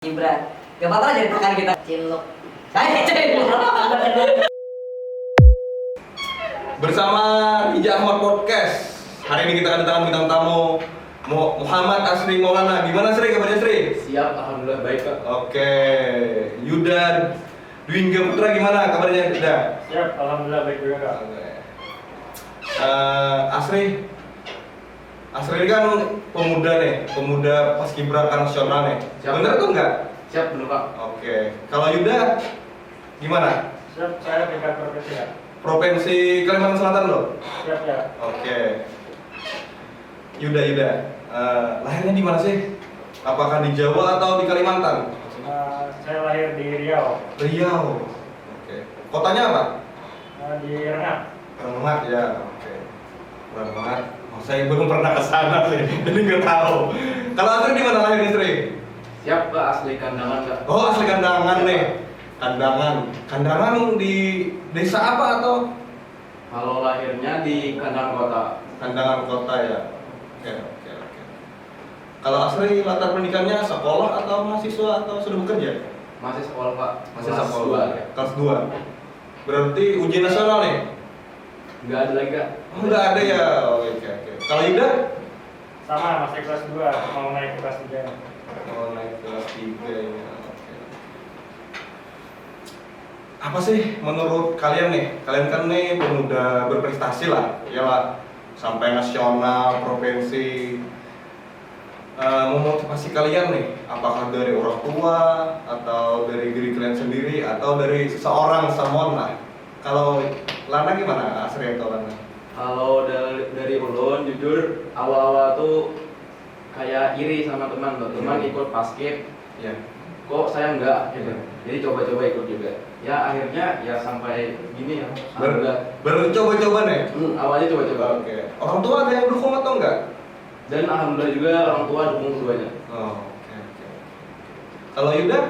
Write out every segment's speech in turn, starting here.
Gibran, gak apa-apa jadi rekan kita. Cilok. Saya cilok. Bersama Ija Ahmad Podcast. Hari ini kita kedatangan bintang tamu Muhammad Asri Maulana. Gimana Sri, kabarnya Sri? Siap, alhamdulillah baik Kak. Oke. Yuda Dwingga Putra gimana kabarnya Yuda? Siap, alhamdulillah baik juga Kak. Oke. Asri ini kan pemuda paskibraka nasional nih. Siap. Bener tuh enggak? Siap belum Kak? Oke. Kalau Yuda gimana? Siap, saya tingkat provinsi ya. Provinsi Kalimantan Selatan loh. Siap ya. Oke. Yuda, lahirnya di mana sih? Apakah di Jawa atau di Kalimantan? Saya lahir di Riau, Riau. Oke. Kotanya apa? di Rengat. Rengat ya. Oke. Rengat. Oh, saya belum pernah ke sana sih, jadi nggak tahu. Kalau Asri di mana lahirnya Sri? Siap Kak, asli kandangan Kak. Oh, asli Kandangan nih. Kandangan di desa apa atau? Kalau lahirnya di Kandangan Kota. Kandangan kota ya. Oke. Kalau Asri latar pendidikannya sekolah atau mahasiswa atau sudah bekerja? Masih sekolah Kak. Masih Kelas sekolah. 2 ya. Kelas 2. Berarti ujian nasional nih? Enggak ada lagi Kak. Oh, enggak ada ya. Oke. Kalau Yuda? Sama, masih kelas 2, mau naik ke kelas 3. Oh, naik kelas 3 ya. Oke. Apa sih menurut kalian nih? Kalian kan nih pemuda berprestasi lah, iyalah, sampai nasional, provinsi. Memotivasi kalian nih, apakah dari orang tua atau dari diri kalian sendiri atau dari seseorang, someone lah. Kalau Lana gimana? Asri atau Lana? Kalau dari ulun jujur awal-awal tuh kayak iri sama teman tuh. Teman ikut basket, Ya. kok saya enggak gitu. Jadi coba-coba ikut juga. Ya akhirnya ya sampai gini ya. Alhamdulillah. Bercoba-coba nih. Awalnya coba-coba. Oke. Orang tua ada yang dukung atau enggak? Dan alhamdulillah juga orang tua dukung keduanya. Oh, oke. Kalau Yuda?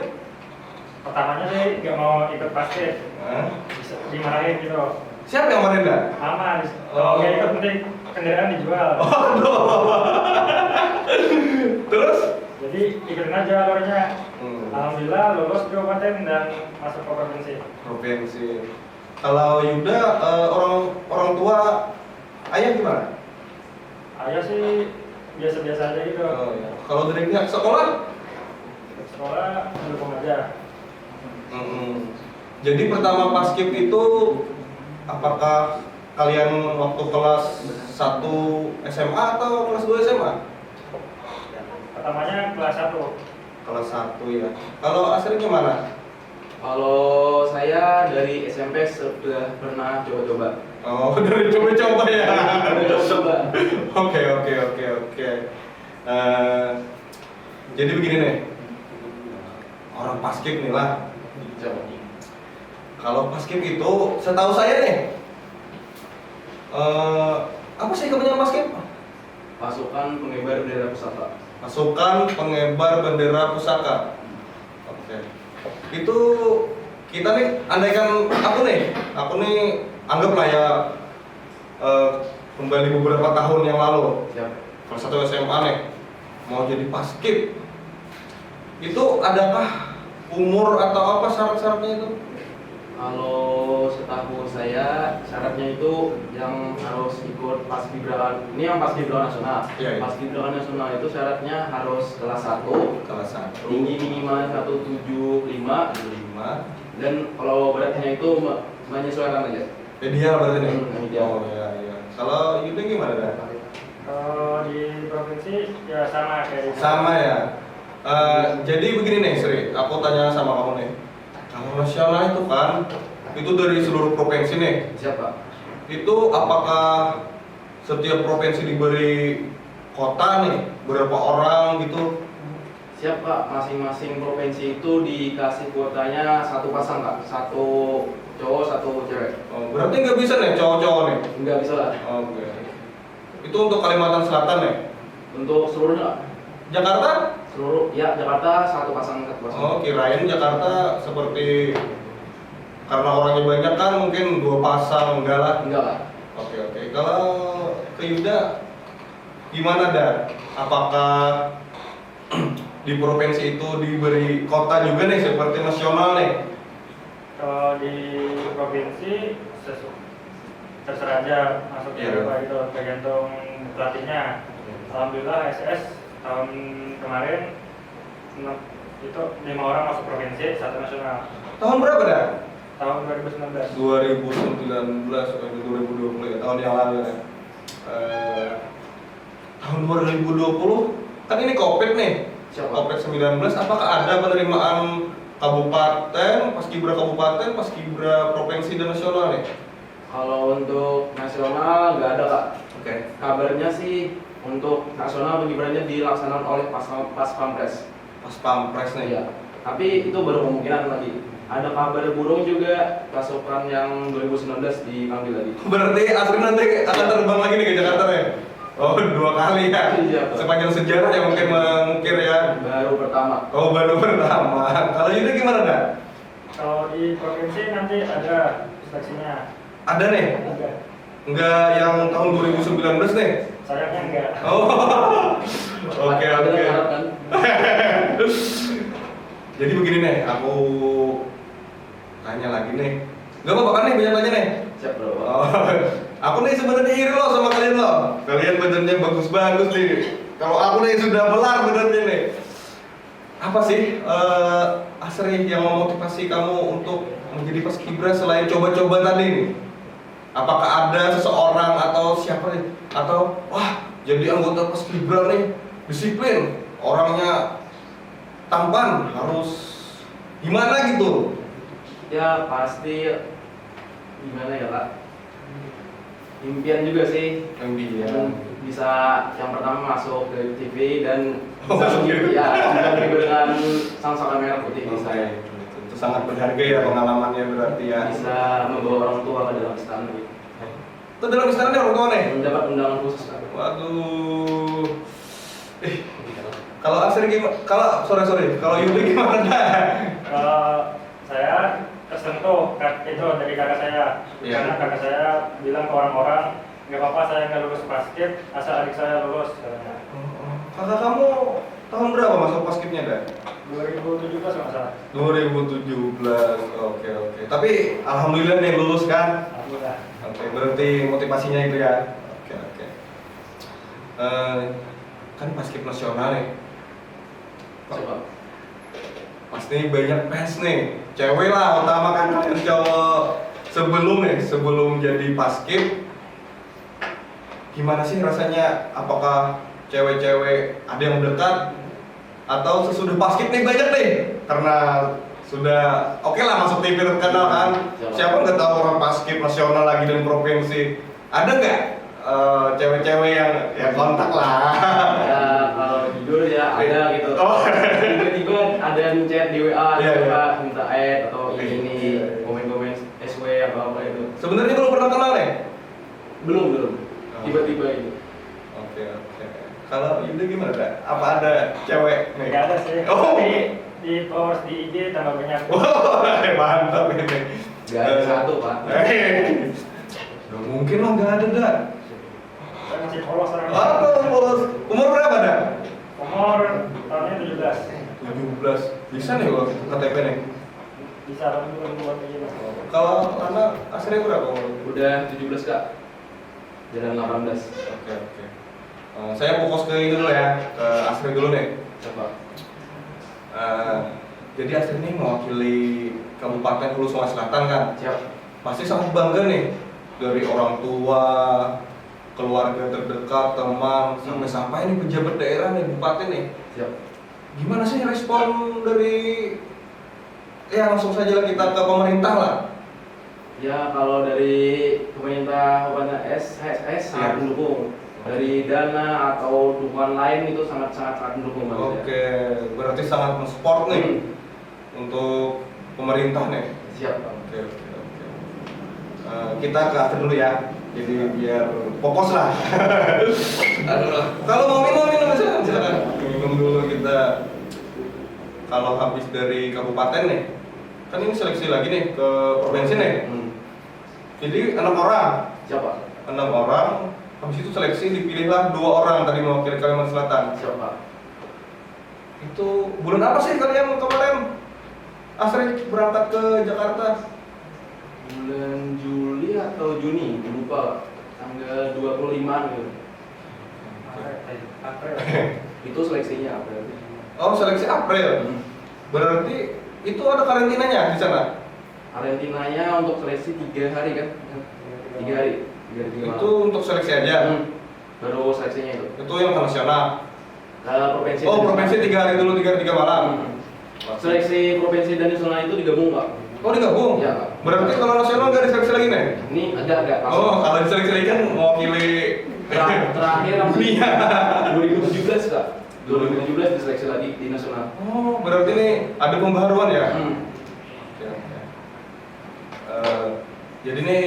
Pertamanya sih nggak mau ikut basket, Hah? dimarahin gitu. Siapa yang main dah? Mama, Oh. kalau nggak ikut nanti kendaraan dijual. Terus? Jadi ikutin aja alurnya. Hmm. Alhamdulillah lulus di kabupaten dan masuk ke provinsi. Provinsi. Kalau Yuda orang tua ayah gimana? Ayah sih biasa-biasa aja gitu. Oh, ya. Kalau dari pihak sekolah? Sekolah mendukung aja. Jadi pertama paskib itu apakah kalian waktu kelas 1 SMA atau kelas 2 SMA? Pertamanya kelas 1. Kelas 1 ya. Kalau Asri gimana? Kalau saya dari SMP sudah pernah coba-coba. Oh, dari coba-coba ya. Coba. Oke. Jadi begini nih, orang paskib nih lah. Kalau paskib itu, setahu saya nih, apa sih kepanjangan paskib? Pasukan pengibar bendera pusaka. Pasukan pengibar bendera pusaka. Oke. Itu kita nih, andaikan aku nih anggaplah ya kembali beberapa tahun yang lalu. Siap. Kelas 1 SMA nih mau jadi paskib, itu adakah umur atau apa syarat-syaratnya itu? Kalau setahu saya syaratnya itu yang harus ikut paskibraka. Ini yang paskibraka nasional. Iya. Paskibraka nasional itu syaratnya harus kelas 1, Kelas 1 tinggi minimal 175, 5 dan kalau beratnya itu menyesuaikan aja. ideal berarti nih. Ideal. Oh iya. Kalau Yuda gimana dah? Kalau di provinsi ya sama kayak gitu. Sama ya. Jadi begini nih Sri, aku tanya sama kamu nih. Kalau nasional itu kan, itu dari seluruh provinsi nih. Siapa? Itu apakah setiap provinsi diberi kota nih, berapa orang gitu? Siap Pak, masing-masing provinsi itu dikasih kuotanya satu pasang Kak, satu cowok satu cewek. Oh, berarti nggak bisa nih cowok-cowok nih? Nggak bisa lah. Oke. Itu untuk Kalimantan Selatan nih? Untuk seluruhnya Kak. Jakarta? Seluruh, ya Jakarta satu pasang satu pasang. Oh, kirain Jakarta seperti karena orangnya banyak kan mungkin 2 pasang, enggak lah. Enggak Kak. Oke. Kalau ke Yuda gimana dah? Apakah di provinsi itu diberi kota juga nih seperti nasional nih? Kalau di provinsi terserah aja masuknya Iya. berapa itu tergantung pelatihnya. Alhamdulillah SS tahun kemarin itu 5 orang masuk provinsi, 1 nasional. Tahun berapa dah? Tahun 2019. 2019 atau 2020 ya, tahun yang lalu ya. Tahun 2020 kan ini COVID nih. Siapa? COVID-19, apakah ada penerimaan kabupaten, paskibra kabupaten, paskibra provinsi dan nasional nih? Kalau untuk nasional nggak ada kak. Oke. Kabarnya sih untuk nasional pengibarannya dilaksanakan oleh pas pampres. Pas pampres nih. Iya. Tapi itu baru kemungkinan lagi. Ada kabar burung juga pasukan yang 2019 dipanggil lagi. Berarti Asri nanti akan terbang lagi nih ke Jakarta ya? Oh, 2 kali ya? Iya, Pak. Sepanjang sejarah yang mungkin mengukir ya? Baru pertama. Oh, baru pertama. Kalau Yuda gimana dah? Kalau di provinsi nanti ada seleksinya. Ada nih? Enggak. Enggak yang tahun 2019 nih? Sayangnya enggak. Oh, oke Ada oke. harapan. Jadi begini nih, aku tanya lagi nih. Gak apa-apa kan nih, banyak tanya nih. Siap bro. Oh, aku nih sebenarnya iri loh sama kalian loh. Kalian badannya bagus-bagus nih. Kalau aku nih sudah belar badannya nih. Apa sih Asri yang memotivasi kamu untuk menjadi paskibra selain coba-coba tadi nih? Apakah ada seseorang atau siapa nih? Atau wah jadi anggota paskibra nih disiplin, orangnya tampan, harus gimana gitu? Ya pasti gimana ya kak? Impian juga sih. Impian. Bisa yang pertama masuk ke TV dan Oh, masuk TV. ya juga dengan sang saka merah putih bisa ya. Itu sangat berharga ya pengalamannya berarti ya. Bisa membawa orang tua ke dalam istana gitu. Itu dalam istana nih orang tua nih. Mendapat undangan khusus kak. Waduh. Kalau Asri gimana? Kalau Yudi gimana dah? Kalau saya tersentuh itu dari kakak saya. Iya. Karena kakak saya bilang ke orang-orang, nggak apa-apa saya nggak lulus basket, asal adik saya lulus katanya. Kakak kamu tahun berapa masuk paskibnya dah? 2017 nggak salah. 2017. Oke. Tapi alhamdulillah nih lulus kan? Alhamdulillah. Oke, berarti motivasinya itu ya. Oke. Kan paskib nasional nih. Coba. Pasti banyak fans nih, cewek lah utama kan kalian cowok. Sebelum jadi paskib, gimana sih rasanya? Apakah cewek-cewek ada yang dekat atau sesudah paskib nih banyak nih? Karena sudah oke lah masuk TV terkenal kan. Siapa nggak tahu orang paskib nasional lagi dan provinsi? Ada nggak cewek-cewek yang ya kontak lah? Ya kalau jujur ya ada gitu. Oh. Tiba-tiba ada yang chat di WA, Iya, iya. Kak, minta add atau ini Iya. komen-komen SW atau apa itu. Sebenarnya belum pernah kenal nih? Belum. Oh. Tiba-tiba itu. Oke. Kalau Yuda gimana dah? Apa ada cewek nih? Nggak ada sih. Oh. Tapi di followers di IG tambah banyak. Wah, mantap ini. Gak ada satu pak. Nggak mungkin lah nggak ada dah. Saya masih follow sekarang. Polos. Umur berapa dah? Umur tahunnya 17. 17. Bisa nih kalau KTP nih. Bisa tapi belum buat kayak gini. Kalau anak Asri berapa umur? Udah 17 kak. Jalan 18. Oke. Saya fokus ke ini dulu ya, ke Asri dulu nih. Coba. Jadi Asri ini mewakili Kabupaten Hulu Sungai Selatan kan? Siap. Pasti sangat bangga nih dari orang tua, keluarga terdekat, teman, sampai nih pejabat daerah nih, bupati nih. Siap. Gimana sih respon dari ya langsung saja lah kita ke pemerintah lah. Ya kalau dari pemerintah Kabupaten SHS sangat Ya. mendukung. Dari dana atau dukungan lain itu sangat mendukung Bang. Oke, berarti sangat mensupport nih untuk pemerintah nih. Siap Bang. Oke. Kita ke Asri dulu ya. Jadi biar fokus lah. Kalau mau minum silakan. Minum dulu kita. Kalau habis dari kabupaten nih, kan ini seleksi lagi nih ke provinsi nih. Jadi 6 orang. Siapa? 6 orang. Habis itu seleksi dipilihlah 2 orang tadi mewakili Kalimantan Selatan. Siapa? Itu bulan apa sih kalian kemarin Asri berangkat ke Jakarta? Bulan Juli atau Juni, lupa. Tanggal 25-an gitu. April. Itu seleksinya apa? Oh, seleksi April. Berarti itu ada karantinanya di sana? Karantinanya untuk seleksi 3 hari kan? 3 hari. 3 hari 3 malam. Itu untuk seleksi aja. Baru seleksinya itu. Itu yang ke nasional. Provinsi. Oh, provinsi 3 hari dulu, 3 hari 3 malam. Seleksi provinsi dan nasional itu digabung Pak. Oh, digabung? Iya Pak. Berarti kalau nasional nggak diseleksi lagi nih? Ini agak Oh, kalau diseleksi lagi kan mewakili terakhir dunia. 2017 Kak. 2017 diseleksi lagi di nasional. Oh, berarti nih ada pembaharuan ya? Oke, oke. Jadi nih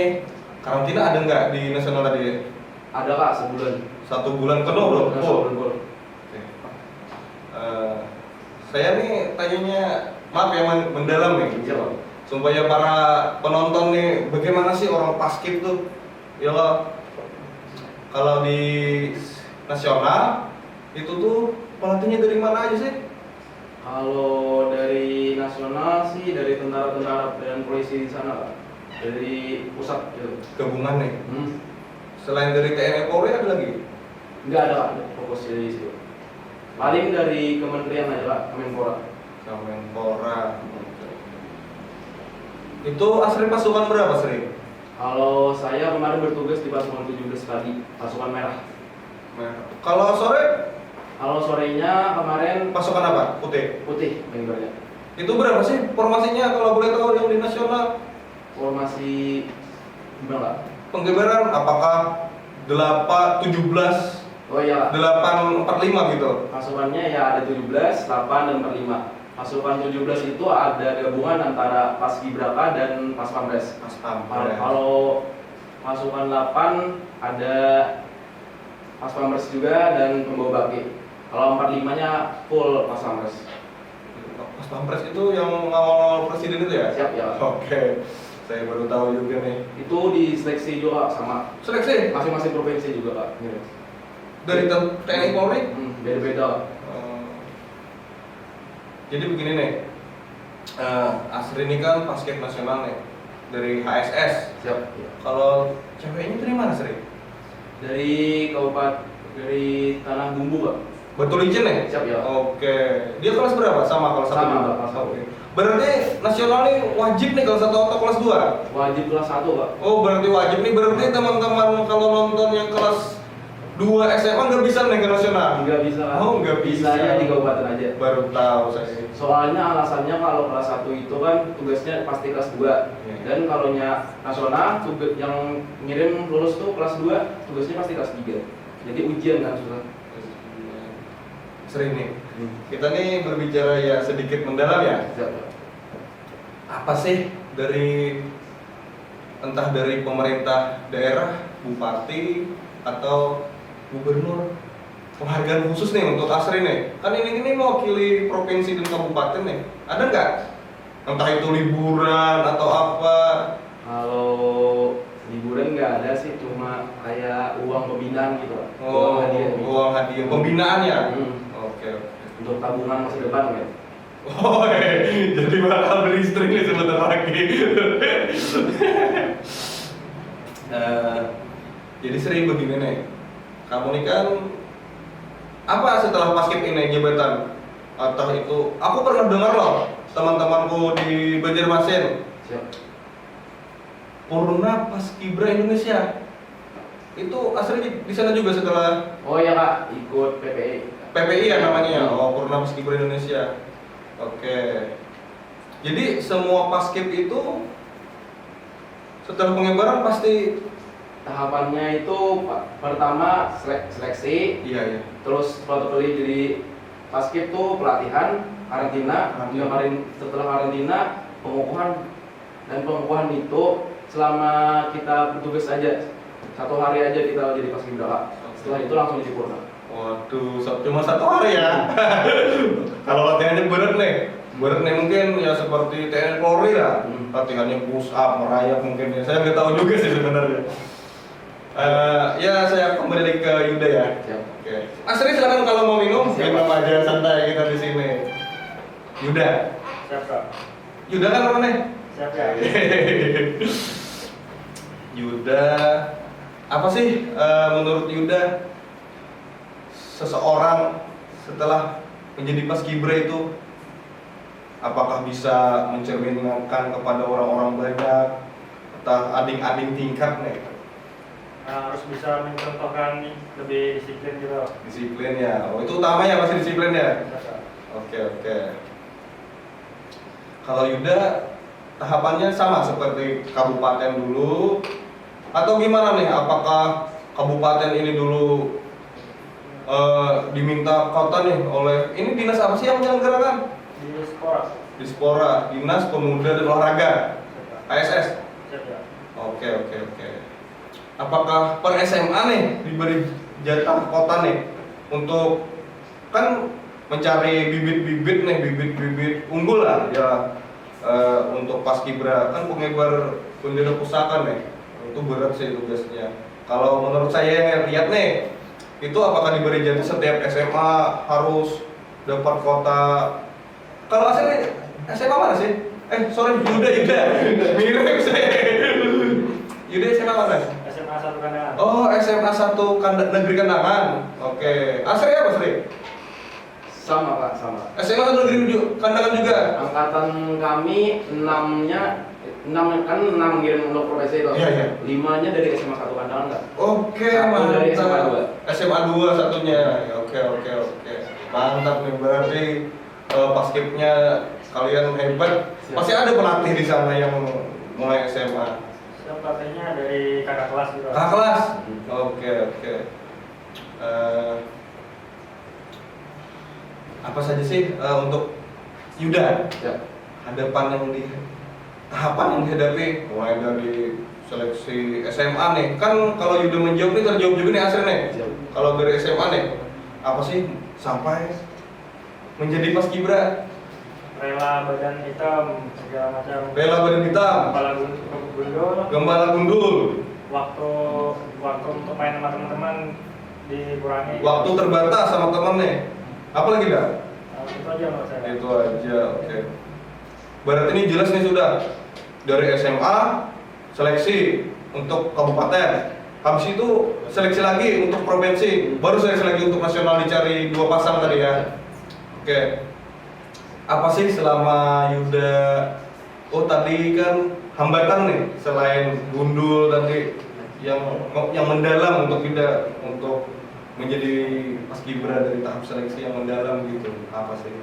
karantina ada nggak di nasional tadi? Ada Kak, sebulan. 1 bulan penuh bro? Nah, Oh. sebulan. Oke. Saya nih tanyanya, maaf ya mendalam nih. Iya Pak. Supaya para penonton nih, bagaimana sih orang paskib tuh? Ya Allah, kalau di nasional itu tuh pelatihnya dari mana aja sih? Kalau dari nasional sih dari tentara-tentara dan polisi di sana Pak. Dari pusat gitu. Gabungan nih. Hmm. Selain dari TNI Polri ada lagi? Enggak ada Pak, fokus dari situ. Paling dari kementerian aja Pak, Kemenpora. Kemenpora. Itu Asri pasukan berapa Sri? Kalau saya kemarin bertugas di pasukan 17 kali, pasukan merah. Kalau sore Kalau sorenya kemarin pasukan apa? Putih. putih pengibarnya. Itu berapa sih formasinya kalau boleh tahu yang di nasional? Formasi gimana Pak? Penggambaran apakah 17 Oh iya, 845 gitu? pasukannya ya ada 17, 8 dan 45. Pasukan 17 itu ada gabungan antara Paskibraka dan Paspamres. Pas pampres. Kalau pasukan 8 ada Paspamres juga dan pembawa baki. Kalau 45-nya full Paspamres. Pas pampres itu yang ngawal presiden itu ya? Siap ya. Oke, saya baru tahu juga nih. Itu diseleksi juga sama Seleksi masing-masing provinsi juga Pak. dari TNI Polri? Beda-beda. Jadi begini nih, Asri ini kan basket nasional nih dari HSS. Siap. Kalau ceweknya dari mana Sri? Dari dari Tanah Bumbu Pak. Betul izin nih? Siap ya. Oke, dia kelas berapa? Sama kalau satu Sama, juga? kelas satu. Oke. Berarti nasional nih wajib nih kalau satu atau kelas 2? Wajib kelas 1 Pak. Oh berarti wajib nih, berarti teman-teman kalau nonton yang kelas 2 SMA nggak bisa nih ke nasional? Nggak bisa Pak. Oh nggak bisa. Bisanya di kabupaten aja. Baru tahu saya. Soalnya alasannya kalau kelas 1 itu kan tugasnya pasti kelas 2. Iya. Dan kalau nasional tugas yang ngirim lulus tuh kelas 2, tugasnya pasti kelas 3. Jadi ujian kan susah. Sering nih. Kita nih berbicara ya sedikit mendalam ya. Siap, Pak. Apa sih entah dari pemerintah daerah, bupati atau gubernur, penghargaan khusus nih untuk Asri nih? Kan ini mewakili provinsi dan kabupaten nih. Ada nggak? Entah itu liburan atau apa? Kalau liburan nggak ada sih, cuma kayak uang pembinaan gitu Pak. Oh, uang hadiah pembinaan ya? Hmm. Oke. Untuk tabungan masa depan kan. Oh, jadi bakal beli istri nih sebentar lagi. Jadi sering begini nih. Kamu nih kan apa setelah paskib ini jabatan? Atau itu aku pernah dengar loh teman-temanku di Banjarmasin. Siap. Purna Paskibra Indonesia. Itu Asri di sana juga setelah Oh iya Kak, ikut PPI. PPI ya namanya ya. Oh, Purna Paskibra Indonesia. Oke. Jadi semua paskib itu setelah pengibaran pasti Tahapannya itu pertama seleksi, iya ya. terus protokol jadi paskib tuh pelatihan, karantina, setelah karantina pengukuhan, dan pengukuhan itu selama kita bertugas aja 1 hari aja kita jadi paskibraka. Setelah itu langsung jadi purna. Waduh, cuma 1 hari ya. Kalau latihannya berat nih mungkin ya seperti TNI Polri lah. Latihannya push up, merayap mungkin ya. Saya nggak tahu juga sih sebenarnya. Ya saya kembali lagi ke Yuda ya. Siap. Oke. Asri silakan kalau mau minum, Siap. minum aja santai kita di sini. Yuda. Siap kak. Yuda kan namanya? Siap ya. Yuda. Apa sih menurut Yuda seseorang setelah menjadi paskibra itu apakah bisa mencerminkan kepada orang-orang banyak atau ading-ading tingkat nih? Nah, harus bisa mencontohkan lebih disiplin gitu. Disiplin ya. Oh, itu utamanya pasti disiplin ya. Siap, Kak. Oke. Kalau Yuda tahapannya sama seperti kabupaten dulu atau gimana nih? Apakah kabupaten ini dulu diminta kota nih oleh ini dinas apa sih yang menyelenggarakan? Di sekolah. Dispora, Dinas Pemuda dan Olahraga, Siap, Kak. ASS. Siap ya. Oke. Apakah per SMA nih diberi jatah kota nih untuk kan mencari bibit-bibit unggul lah ya untuk paskibra kan pengibar bendera pusaka nih itu berat sih tugasnya. Kalau menurut saya yang lihat nih itu apakah diberi jatah setiap SMA harus dapat kota? Kalau asli SMA mana sih? Sorry Yuda mirip saya. Yuda SMA mana? SMA 1 Kandangan. Oh, SMA 1 Negeri Kandangan. Oke. Asri apa, Sri? Sama Pak, sama. SMA 1 Negeri Kandangan juga. Angkatan kami 6 kan 6 ngirim untuk profesi itu. Iya. 5-nya dari SMA 1 Kandangan Kak. Oke, Satu dari SMA 2. SMA 2 satunya. Oke. Mantap nih, berarti paskibnya kalian hebat. Siap. Pasti ada pelatih di sana yang mulai SMA. Siap pelatihnya dari kakak kelas gitu. Kakak kelas. Oke. Apa saja sih untuk Yuda? Siap. Tahapan yang dihadapi mulai dari seleksi SMA nih. Kan kalau Yuda menjawab nih terjawab juga nih Asri nih. Siap. Kalau dari SMA nih, apa sih sampai menjadi paskibra? Rela badan hitam segala macam. Rela badan hitam, Kepala gundul. gembala gundul, Waktu untuk main sama teman-teman dikurangi. waktu terbatas sama temen nih. Apa lagi dah? Nah, itu aja menurut saya. Itu aja, oke. Berarti ini jelas nih sudah dari SMA seleksi untuk kabupaten, habis itu seleksi lagi untuk provinsi, baru seleksi lagi untuk nasional dicari 2 pasang tadi ya. Oke. Apa sih selama Yuda? Oh tadi kan hambatan nih selain gundul tadi yang mendalam untuk Yuda untuk menjadi paskibra dari tahap seleksi yang mendalam gitu. Apa sih?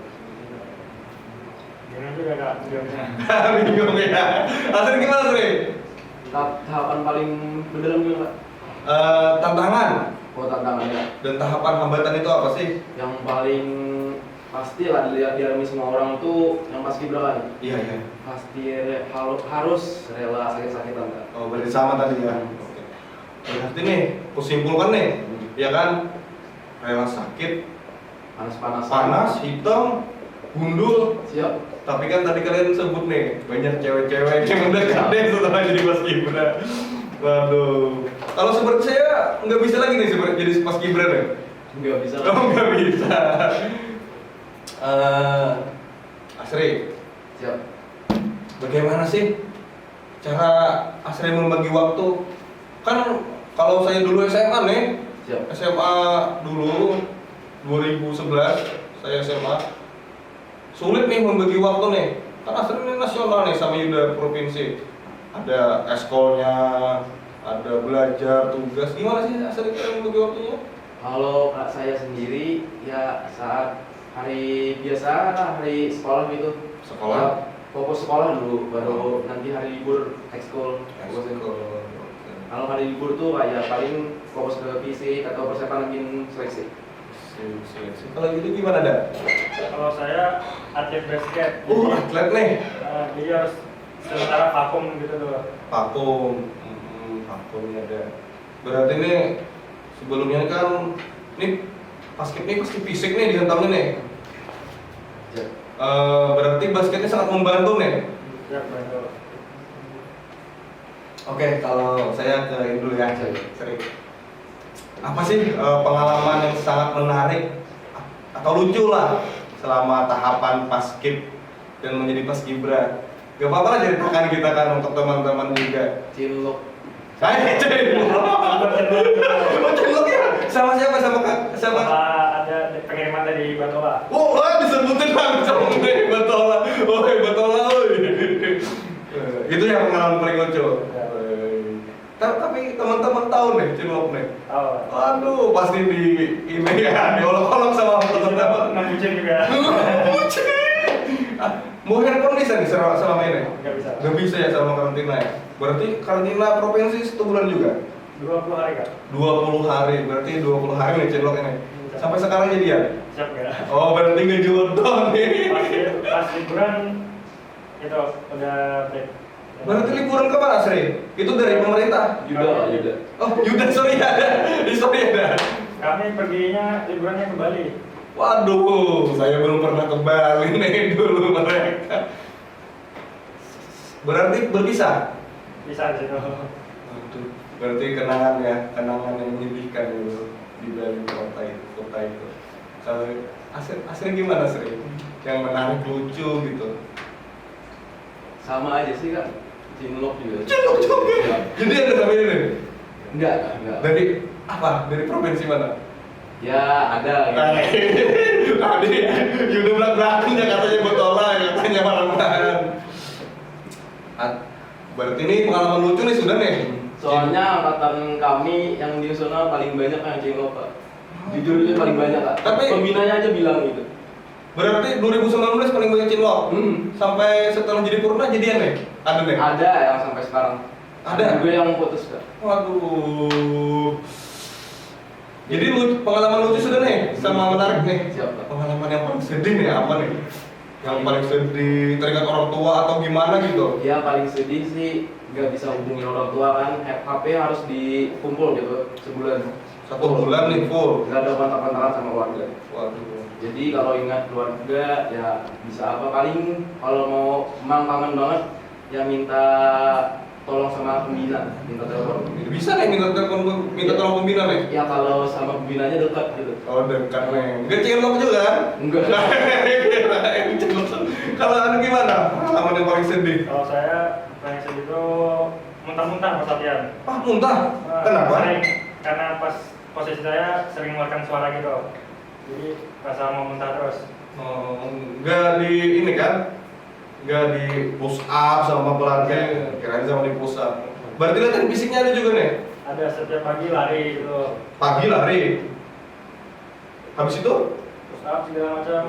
Gimana juga Kak jawabnya. Bingung ya. Asri gimana Sri? Tahapan paling mendalam juga Pak. Tantangan Tantangannya dan tahapan hambatan itu apa sih? yang paling pasti lah dialami semua orang tuh yang paskibra kan. Iya. Pasti harus rela sakit-sakitan Kak. Oh berarti sama tadi ya. Oke. Berarti nih, kusimpulkan nih, ya kan? Rela sakit, Panas-panasan. panas, hitam, gundul. Siap. Tapi kan tadi kalian sebut nih banyak cewek-cewek yang mendekat deh setelah jadi paskibra. Waduh. Kalau seperti saya nggak bisa lagi nih seperti jadi paskibra nih. Nggak bisa. Oh nggak bisa. Asri, Siap. bagaimana sih cara Asri membagi waktu? Kan kalau saya dulu SMA nih, Siap. SMA dulu 2011 saya SMA sulit nih membagi waktu nih. Kan Asri ini nasional nih sama Yuda provinsi. Ada eskolnya, ada belajar, tugas. Gimana sih Asri cara membagi waktunya? Kalau saya sendiri ya saat hari biasa, hari sekolah gitu. Sekolah? Ya, fokus sekolah dulu, baru nanti hari libur ekskul. Fokusin. Kalau hari libur tuh kayak paling fokus ke fisik atau persiapan lagi seleksi. Seleksi. Kalau gitu gimana dah? Kalau saya atlet basket. Atlet nih. Jadi harus sementara vakum gitu tuh. Vakum, vakumnya ada. Berarti nih sebelumnya kan ini basket fisik nih dihantamnya nih. Ya. Berarti basketnya sangat membantu nih. Siap bantu. Oke, kalau saya ke ini dulu ya, sering. Apa sih pengalaman yang sangat menarik atau lucu lah selama tahapan paskib dan menjadi paskibra? Gak apa-apa lah ceritakan kita kan untuk teman-teman juga. Cilok. Saya Cilok. Oh, Cilok ya? Sama siapa? Sama Ada pengiriman dari Batola. Oh, disebutin langsung nih Batola. Oh, Batola, itu yang pengalaman paling lucu. Ya. Tapi teman-teman tahu nih Cilok nih. Tahu. Aduh, pasti di ini ya, diolok-olok sama teman-teman. Bucin juga. Bucin. Mau handphone bisa nih selama ini? Nggak bisa. Nggak bisa ya sama karantina ya. Berarti karantina provinsi 1 bulan juga? 20 hari kan? 20 hari, berarti 20 hari nih Cilok ini. Sampai sekarang jadian? Siap nggak? Oh, berarti nggak jodoh nih. Pas liburan itu udah break. Berarti liburan kemana Sri? Itu dari pemerintah? Yuda. Oh, Yuda, sorry ada. Kami perginya liburannya ke Bali. Waduh, saya belum pernah ke Bali nih dulu mereka. Berarti berpisah? Bisa di situ. Waduh, berarti kenangan yang menyedihkan dulu di Bali kota itu. Kalau Asri gimana Sri? Yang menarik lucu gitu? Sama aja sih kan. Cilok juga. Cilok juga. Ya. Jadi ada sama ini nih? Enggak. Dari apa? Dari provinsi mana? Ya ada gitu. Tadi Yuda belak-belakan ya katanya Batola, katanya marah-marahan. Berarti ini pengalaman lucu nih sudah nih. Soalnya angkatan kami yang di sana paling banyak yang Cilok, Pak. Jujur itu paling banyak, Pak. Tapi- pembinanya aja bilang gitu. Berarti 2019 paling banyak Cilok. Sampai setelah jadi purna jadian nih? Ada nih? Ada yang sampai sekarang. Ada? juga yang putus, Kak. Waduh. Jadi pengalaman lucu sudah nih, sama menarik nih. Siapa? Pengalaman yang paling sedih nih apa nih? Yang paling sedih teringat orang tua atau gimana gitu? Ya paling sedih sih nggak bisa hubungin orang tua kan. HP harus dikumpul gitu sebulan. 1 bulan nih full. Nggak ada kontak-kontakan sama keluarga. Waduh. Jadi kalau ingat keluarga ya bisa apa, paling kalau mau emang kangen banget ya minta tolong sama pembina, minta telepon. Bisa nih minta tolong pembina nih. Ya kalau sama pembinanya dekat gitu. Oh dekat nih. Gak Cilok juga kan? Enggak. Kirain Cilok. Kalau anu gimana? Pengalaman yang paling sedih? Kalau saya paling sedih itu muntah-muntah pas latihan. Ah muntah. Kenapa? Sering, karena pas posisi saya sering mengeluarkan suara gitu. Jadi rasa mau muntah terus. Oh, nggak di ini kan? Nggak di push up sama pelatih, kirain sama di push up. Berarti latihan fisiknya ada juga nih? Ada setiap pagi lari gitu. Pagi lari. Habis itu? Push up segala macam.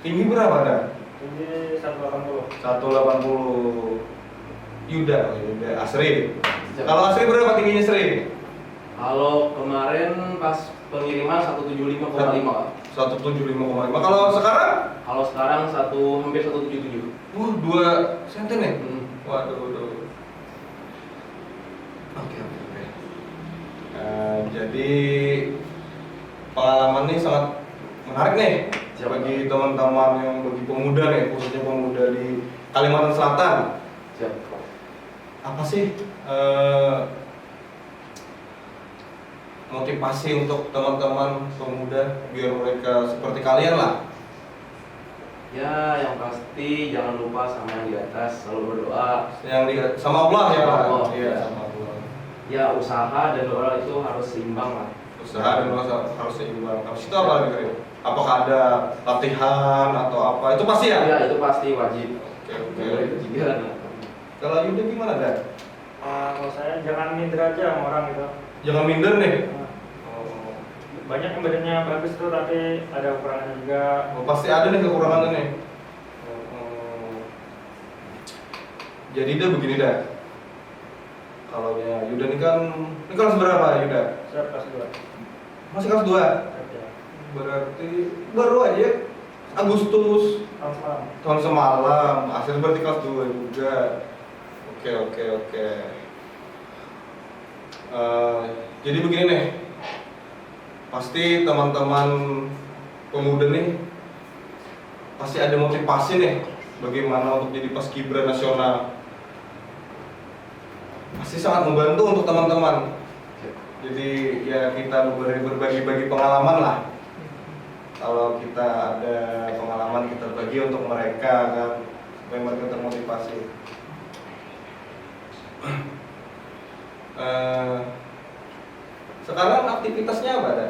Tinggi berapa ada? Tinggi 180. 180. Yuda Asri. Kalau Asri berapa tingginya Asri? Kalau kemarin pas pengiriman 175,5, Kak. 175,5. Kalau sekarang? Kalau sekarang hampir 177. 2 senti nih. Waduh. Oke. Jadi pengalaman ini sangat menarik nih bagi teman-teman yang bagi pemuda nih, khususnya pemuda di Kalimantan Selatan. Siap. Apa sih motivasi untuk teman-teman pemuda biar mereka seperti kalian lah? Ya, yang pasti jangan lupa sama yang di atas, selalu berdoa. Yang sama Allah ya Pak? Sama Allah. Iya sama Allah. Ya, usaha dan doa itu harus seimbang lah. Usaha dan doa harus seimbang. Habis itu apa lagi Kri? Apakah ada latihan atau apa? Itu pasti ya? Ya, itu pasti wajib. Oke. Itu juga. Kalau Yuda gimana Dan? Kalau saya jangan minder aja sama orang gitu. Jangan minder nih. Nah, banyak yang badannya bagus tuh tapi ada kekurangannya juga. Oh, pasti ada nih kekurangannya nih. Jadi dia begini dah. Kalau ya Yuda ini kelas berapa Yuda? Saya kelas 2. Masih kelas 2. Ya. Berarti baru aja Agustus Tahun semalam. tahun semalam. Hasil berarti kelas 2 juga. Oke. Jadi begini nih. Pasti teman-teman pemuda nih pasti ada motivasi nih bagaimana untuk jadi paskibra nasional. pasti sangat membantu untuk teman-teman. Jadi ya kita berbagi-bagi pengalaman lah. Kalau kita ada pengalaman kita bagi untuk mereka kan, supaya mereka termotivasi. Sekarang aktivitasnya apa ada?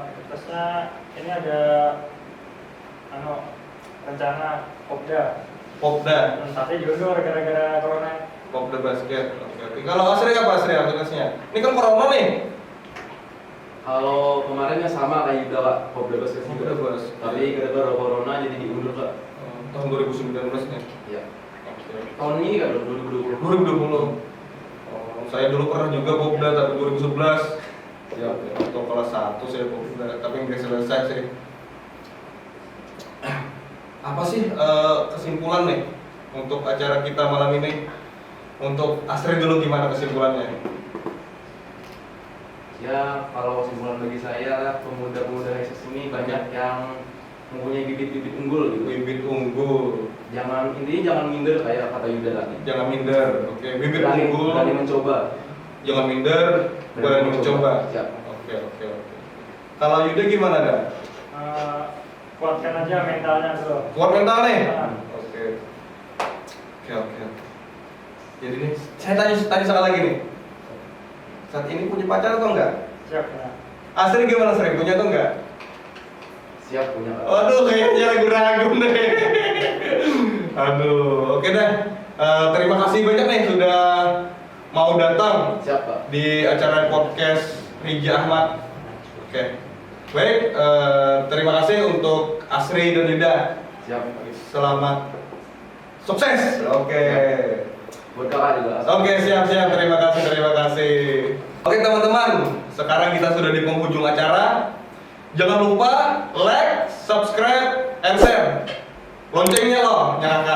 Aktivitasnya ini ada rencana Popda. Popda. Tapi diundur gara-gara corona. Popda basket. Oke. Kalau Asri apa Asri aktivitasnya? Ini kan corona nih. Kalau kemarinnya sama kayak Yuda Pak, Popda Basket juga. Popda Basket. Tapi gara-gara corona jadi diundur Pak. Tahun 2019 nih. Iya. Oke. Tahun ini kan 2020. 2020. Saya dulu pernah juga Popda tapi 2011. Ya, waktu kelas 1 saya Popda, tapi nggak selesai sih. Apa sih kesimpulan nih untuk acara kita malam ini? Untuk Asri dulu gimana kesimpulannya? Ya, kalau kesimpulan bagi saya, pemuda-pemuda HSS ini banyak yang mempunyai bibit-bibit unggul gitu. Bibit unggul. Intinya jangan minder kayak kata Yuda tadi. Jangan minder. Oke, bibit unggul. Berani mencoba. Jangan minder, berani mencoba. Siap. Oke. Kalau Yuda gimana dah? Kuatkan aja mentalnya dulu. Kuat mental nih. Oke. Oke. Jadi nih, saya tanya soal lagi nih. Saat ini punya pacar atau enggak? Siap ya. Asri gimana Asri? Punya atau enggak? Siap punya. Aduh, kayaknya ragu-ragu deh. Aduh, oke deh. Terima kasih banyak nih sudah mau datang Siap Pak. di acara podcast Rija Ahmad. Oke. Baik, terima kasih untuk Asri dan Yuda. Siap. Selamat sukses. Oke. Buat kakak juga. Oke, siap. Terima kasih. Oke, teman-teman. Sekarang kita sudah di penghujung acara. Jangan lupa like, subscribe, and share. Loncengnya loh, nyalakan.